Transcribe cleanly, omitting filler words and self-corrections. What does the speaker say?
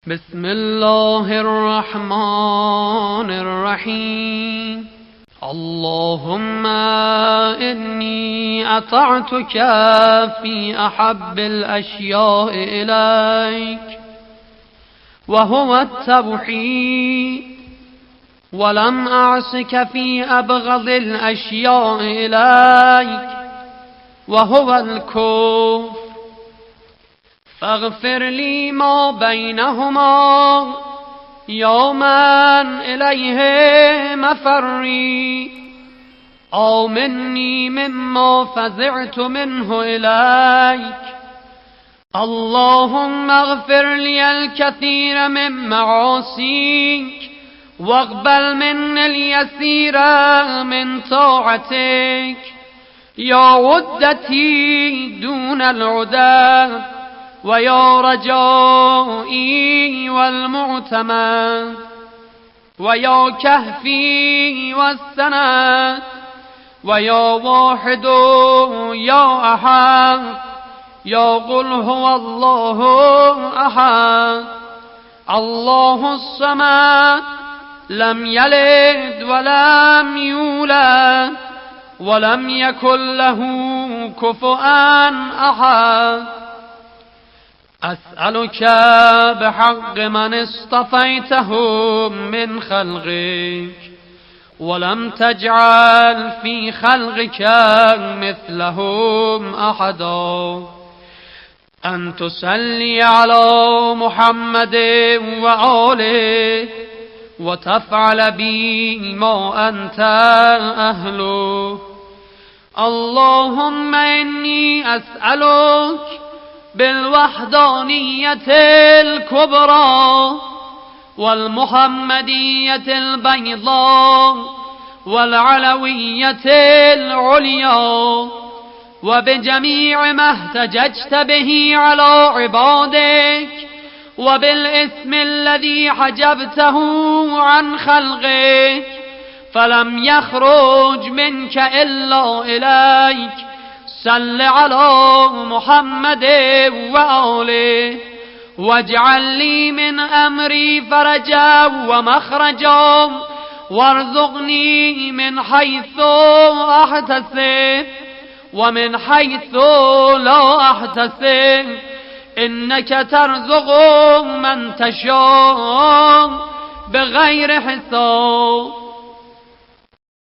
بسم الله الرحمن الرحيم. اللهم إني أطعتك في أحب الأشياء إليك وهو التوحيد، ولم أعصك في أبغض الأشياء إليك وهو الكفر، فاغفر لي ما بينهما يوما إليه مفري، آمني مما فزعت منه إليك. اللهم اغفر لي الكثير من معاصيك واقبل مني اليسير من طاعتك، يا عدتي دون العدد ويا رجائي والمعتمد ويا كهفي والسند ويا واحد يا أحد يا قل هو الله أحد الله الصمد لم يلد ولم يولد ولم يكن له كفؤا أحد. أسألك بحق من اصطفيتهم من خلقك ولم تجعل في خلقك مثلهم أحدا، أن تصلي على محمد وآله وتفعل بي ما أنت أهله. اللهم إني أسألك بالوحدانية الكبرى والمحمدية البيضاء والعلوية العليا وبجميع ما احتججت به على عبادك وبالاسم الذي حجبته عن خلقك فلم يخرج منك إلا إليك. صل على محمد وآله واجعل لي من أمري فرجا ومخرجا وارزقني من حيث أحتسب ومن حيث لا أحتسب، إنك ترزق من تشاء بغير حساب.